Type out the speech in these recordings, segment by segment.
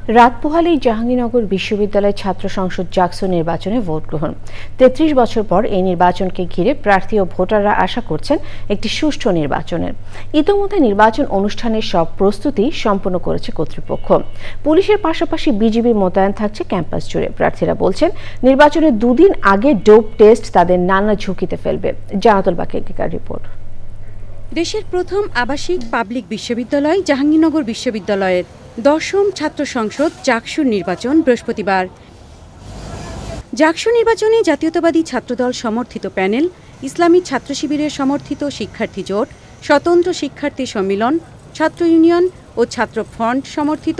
রাত পোহালেই জাহাঙ্গীরনগর বিশ্ববিদ্যালয় ছাত্র সংসদ জাকসু নির্বাচনে ভোট গ্রহণ। ৩৩ বছর পর এই নির্বাচনকে ঘিরে প্রার্থী ও ভোটাররা আশা করছেন একটি সুষ্ঠু নির্বাচনের। ইতোমধ্যে নির্বাচন অনুষ্ঠানের সব প্রস্তুতি সম্পন্ন করেছে কর্তৃপক্ষ। পুলিশের পাশাপাশি বিজিবি মোতায়েন থাকছে ক্যাম্পাস জুড়ে। প্রার্থীরা বলছেন নির্বাচনের দুদিন আগে ডোপ টেস্ট তাদের নানা ঝুঁকিতে ফেলবে। জানাতুল বাকির রিপোর্ট। দেশের প্রথম আবাসিক পাবলিক বিশ্ববিদ্যালয় জাহাঙ্গীরনগর বিশ্ববিদ্যালয়ের ১০ম ছাত্র সংসদ জাকসুর নির্বাচন বৃহস্পতিবার। জাকসু নির্বাচনে জাতীয়তাবাদী ছাত্রদল সমর্থিত প্যানেল, ইসলামী ছাত্র শিবিরের সমর্থিত শিক্ষার্থী জোট, স্বতন্ত্র শিক্ষার্থী সম্মিলন, ছাত্র ইউনিয়ন ও ছাত্র ফ্রন্ট সমর্থিত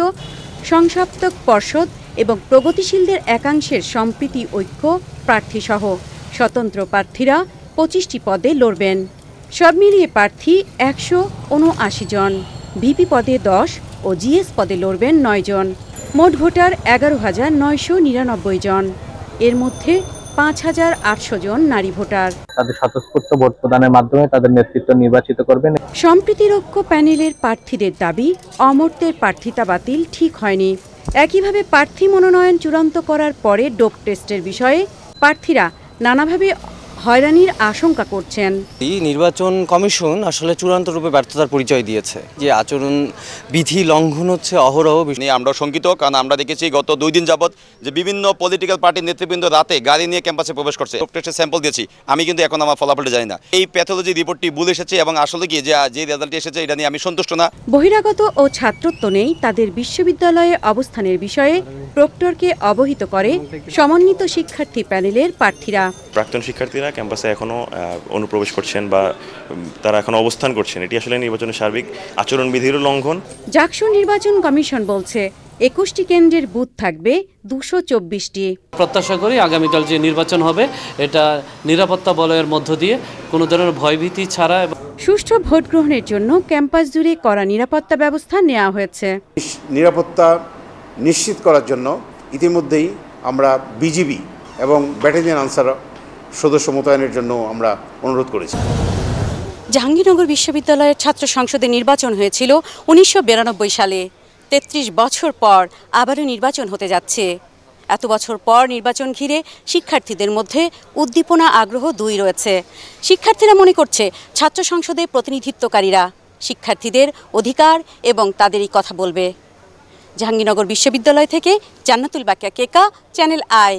সংসপ্তক পর্ষদ এবং প্রগতিশীলদের একাংশের সম্প্রীতি ঐক্য প্রার্থীসহ স্বতন্ত্র প্রার্থীরা ২৫টি পদে লড়বেন। সব মিলিয়ে প্রার্থী ১৭৯ জন, ভিপি পদে ১০ ও জিএস পদে লড়বেন ৯ জন। মোট ভোটার ১১,৯৯৯ জন। এর মধ্যে ৫,৮০০ জন নারী ভোটার। তাদের স্বতঃস্ফূর্ত ভোট প্রদানের মাধ্যমে তাদের নেতৃত্ব নির্বাচিত করবেন। সম্প্রীতির ঐক্য প্যানেলের প্রার্থীদের দাবি, অমর্ত্যের প্রার্থিতা বাতিল ঠিক হয়নি। একইভাবে প্রার্থী মনোনয়ন চূড়ান্ত করার পরে ডোপ টেস্টের বিষয়ে প্রার্থীরা নানাভাবে হয়রানির আশঙ্কা করছেন। এই নির্বাচন কমিশন আসলে চূড়ান্ত রূপে ব্যর্থতার পরিচয় দিয়েছে। যে আচরণ বিধি লঙ্ঘন হচ্ছে অহরহ। আমরা শঙ্কিত, কারণ আমরা দেখেছি গত 2 দিন যাবৎ যে বিভিন্ন পলিটিক্যাল পার্টির নেতৃবৃন্দ রাতে গাড়ি নিয়ে ক্যাম্পাসে প্রবেশ করছে। টেস্টের স্যাম্পল দিয়েছি, আমি কিন্তু এখন আমার ফলাফলটা জানি না। এই প্যাথোলজি রিপোর্টটি ভুল এসেছে এবং আসলে কি যে রেজাল্ট এসেছে এটা নিয়ে আমি সন্তুষ্ট না। বহিরাগত ও ছাত্রত্ব নেই তাদের বিশ্ববিদ্যালয়ে অবস্থানের বিষয়ে প্রক্টরকে অবহিত করে সমন্বিত শিক্ষার্থী প্যানেলের প্রার্থীরা। প্রাক্তন শিক্ষার্থীরা ক্যাম্পাসে এখনো অনুপ্রবেশ করছেন বা তারা এখন অবস্থান করছেন, এটি আসলে নির্বাচনের সার্বিক আচরণবিধির লঙ্ঘন। জাকসু নির্বাচন কমিশন বলছে ২১টি কেন্দ্রের বুথ থাকবে ২২৪টি। প্রত্যাশা করি আগামীকাল যে নির্বাচন হবে এটা নিরাপত্তা বলয়ের মধ্য দিয়ে কোনো ধরনের ভয়ভীতি ছাড়া। সুষ্ঠু ভোট গ্রহণের জন্য ক্যাম্পাস জুড়ে কড়া নিরাপত্তা ব্যবস্থা নেওয়া হয়েছে। নিরাপত্তা নিশ্চিত করার জন্য ইতিমধ্যেই আমরা বিজিবি এবং ব্যাটালিয়ন আনসার সদস্য মোতায়েনের জন্য আমরা অনুরোধ করেছি। জাহাঙ্গীরনগর বিশ্ববিদ্যালয়ের ছাত্র সংসদে নির্বাচন হয়েছিল ১৯৯২ সালে। ৩৩ বছর পর আবারও নির্বাচন হতে যাচ্ছে। এত বছর পর নির্বাচন ঘিরে শিক্ষার্থীদের মধ্যে উদ্দীপনা, আগ্রহ দুই রয়েছে। শিক্ষার্থীরা মনে করছে ছাত্র সংসদে প্রতিনিধিত্বকারীরা শিক্ষার্থীদের অধিকার এবং তাদেরই কথা বলবে। জাহাঙ্গীরনগর বিশ্ববিদ্যালয় থেকে জান্নাতুল বাকিয়া, চ্যানেল আই।